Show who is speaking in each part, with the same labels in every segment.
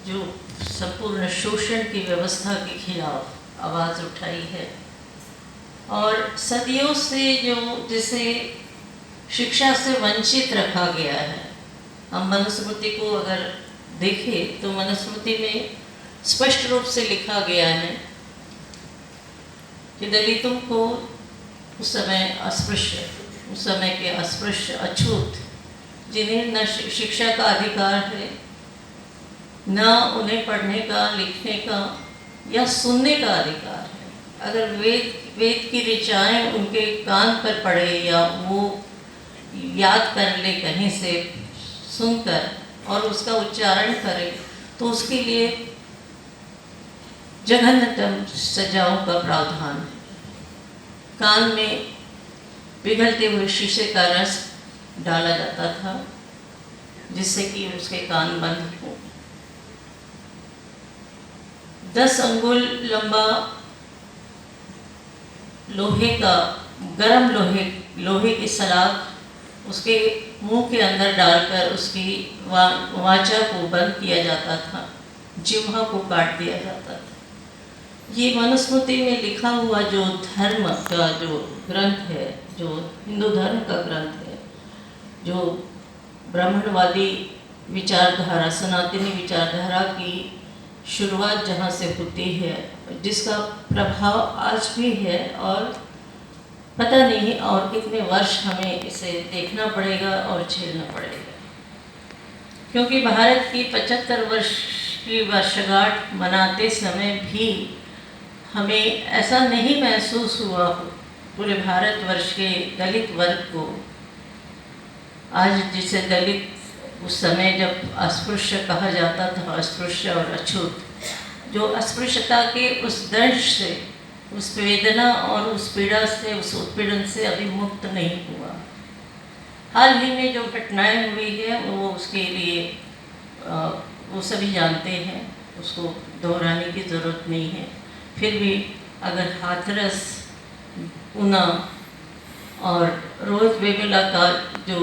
Speaker 1: जो संपूर्ण शोषण की व्यवस्था के खिलाफ आवाज़ उठाई है और सदियों से जो जिसे शिक्षा से वंचित रखा गया है। हम मनुस्मृति को अगर देखें तो मनुस्मृति में स्पष्ट रूप से लिखा गया है कि दलितों को उस समय अस्पृश्य, उस समय के अस्पृश्य, अछूत, जिन्हें न शिक्षा का अधिकार है, न उन्हें पढ़ने का, लिखने का या सुनने का अधिकार है। अगर वेद की ऋचाएँ उनके कान पर पड़े या वो याद कर ले कहीं से सुनकर और उसका उच्चारण करे तो उसके लिए जघन्यतम सजाओं का प्रावधान है। कान में पिघलते हुए शीशे का रस डाला जाता था जिससे कि उसके कान बंद हो। 10 अंगुल लंबा लोहे का, गरम लोहे की सलाख उसके मुंह के अंदर डालकर उसकी वाचा को बंद किया जाता था, जिह्वा को काट दिया जाता था। ये मनुस्मृति में लिखा हुआ जो धर्म का जो ग्रंथ है, जो हिंदू धर्म का ग्रंथ है, जो ब्राह्मणवादी विचारधारा, सनातनी विचारधारा की शुरुआत जहाँ से होती है, जिसका प्रभाव आज भी है और पता नहीं और कितने वर्ष हमें इसे देखना पड़ेगा और झेलना पड़ेगा। क्योंकि भारत की 75 वर्ष की वर्षगांठ मनाते समय भी हमें ऐसा नहीं महसूस हुआ पूरे भारतवर्ष के दलित वर्ग को, आज जिसे दलित उस समय जब अस्पृश्य कहा जाता था, अस्पृश्य और अछूत, जो अस्पृश्यता के उस दंश से, उस वेदना और उस पीड़ा से, उस उत्पीड़न से अभी मुक्त नहीं हुआ। हाल ही में जो घटनाएं हुई है वो उसके लिए वो सभी जानते हैं, उसको दोहराने की ज़रूरत नहीं है। फिर भी अगर हाथरस, ऊना और रोज वेमुला का जो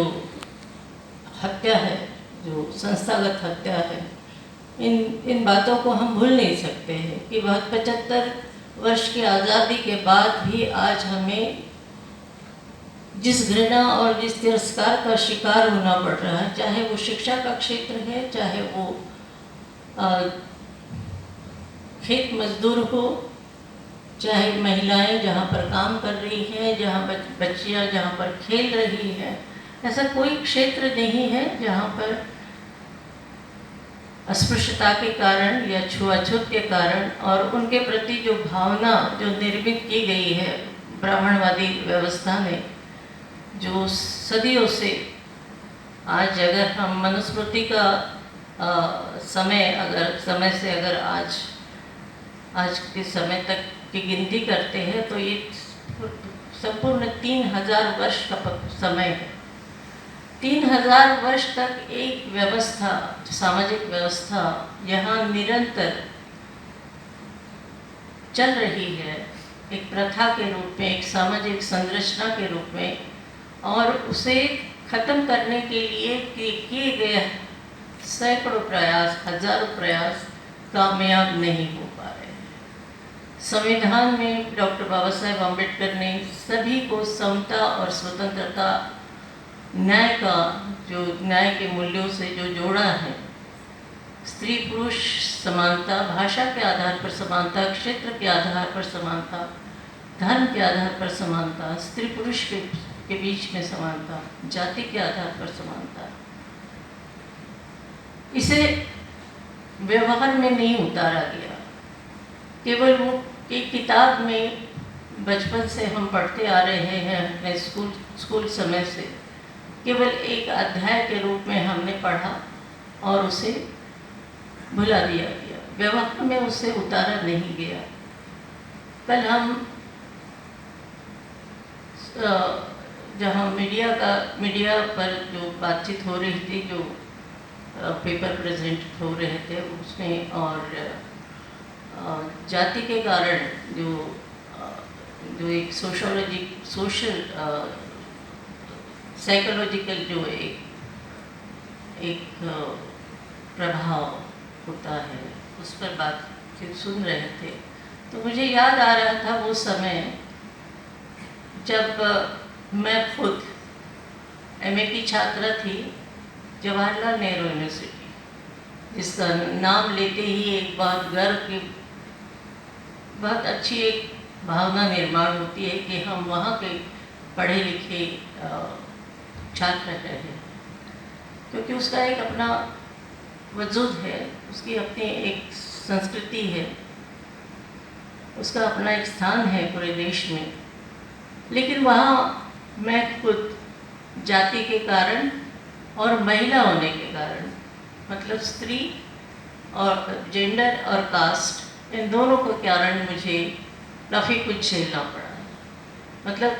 Speaker 1: हत्या है, जो संस्थागत हत्या है, इन बातों को हम भूल नहीं सकते हैं कि वह 75 वर्ष की आज़ादी के बाद भी आज हमें जिस घृणा और जिस तिरस्कार का शिकार होना पड़ रहा है, चाहे वो शिक्षा का क्षेत्र है, चाहे वो खेत मजदूर हो, चाहे महिलाएं जहाँ पर काम कर रही हैं, जहाँ बच्चियाँ जहाँ पर खेल रही हैं, ऐसा कोई क्षेत्र नहीं है जहाँ पर अस्पृश्यता के कारण या छुआछूत के कारण और उनके प्रति जो भावना जो निर्मित की गई है ब्राह्मणवादी व्यवस्था ने, जो सदियों से, आज अगर हम मनुस्मृति का समय से अगर आज के समय तक की गिनती करते हैं तो ये संपूर्ण 3000 वर्ष का समय है। 3000 वर्ष तक एक व्यवस्था, सामाजिक व्यवस्था यहाँ निरंतर चल रही है, एक प्रथा के रूप में, एक सामाजिक संरचना के रूप में, और उसे ख़त्म करने के लिए किए गए सैकड़ों प्रयास, हजारों प्रयास कामयाब नहीं हो पा रहे हैं। संविधान में डॉक्टर बाबा साहेब अम्बेडकर ने सभी को समता और स्वतंत्रता, न्याय का, जो न्याय के मूल्यों से जो जोड़ा है, स्त्री पुरुष समानता, भाषा के आधार पर समानता, क्षेत्र के आधार पर समानता, धर्म के आधार पर समानता, स्त्री पुरुष के बीच में समानता, जाति के आधार पर समानता, इसे व्यवहार में नहीं उतारा गया। केवल वो एक किताब में बचपन से हम पढ़ते आ रहे हैं, अपने स्कूल समय से केवल एक अध्याय के रूप में हमने पढ़ा और उसे भुला दिया गया, व्यवहार में उसे उतारा नहीं गया। कल हम जहाँ मीडिया पर जो बातचीत हो रही थी, जो पेपर प्रेजेंट हो रहे थे उसमें, और जाति के कारण जो एक सोशल साइकोलॉजिकल जो एक प्रभाव होता है उस पर बातचीत सुन रहे थे, तो मुझे याद आ रहा था वो समय जब मैं खुद एमए की छात्रा थी जवाहरलाल नेहरू यूनिवर्सिटी, जिसका नाम लेते ही एक बहुत गर्व की, बहुत अच्छी एक भावना निर्माण होती है कि हम वहाँ के पढ़े लिखे छात्र रहे, क्योंकि उसका एक अपना वजूद है, उसकी अपनी एक संस्कृति है, उसका अपना एक स्थान है पूरे देश में। लेकिन वहाँ मैं खुद जाति के कारण और महिला होने के कारण, मतलब स्त्री और जेंडर और कास्ट, इन दोनों के कारण मुझे काफ़ी कुछ झेलना पड़ा। मतलब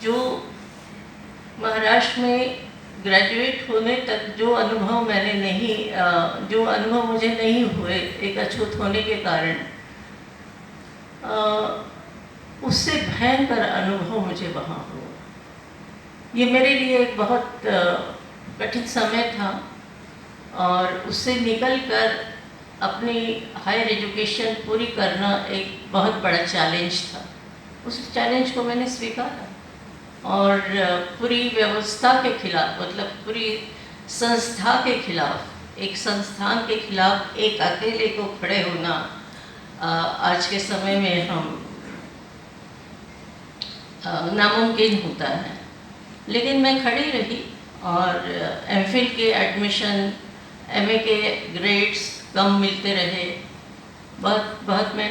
Speaker 1: जो महाराष्ट्र में ग्रेजुएट होने तक जो अनुभव मैंने नहीं, जो अनुभव मुझे नहीं हुए एक अछूत होने के कारण, उससे भयंकर अनुभव मुझे वहाँ हुआ। ये मेरे लिए एक बहुत कठिन समय था और उससे निकलकर अपनी हायर एजुकेशन पूरी करना एक बहुत बड़ा चैलेंज था। उस चैलेंज को मैंने स्वीकारा और पूरी व्यवस्था के खिलाफ, मतलब पूरी संस्था के खिलाफ, एक संस्थान के खिलाफ एक अकेले को खड़े होना आज के समय में हम नामुमकिन होता है। लेकिन मैं खड़ी रही और एमफिल के एडमिशन, एमए के ग्रेड्स कम मिलते रहे, बहुत बहुत मैं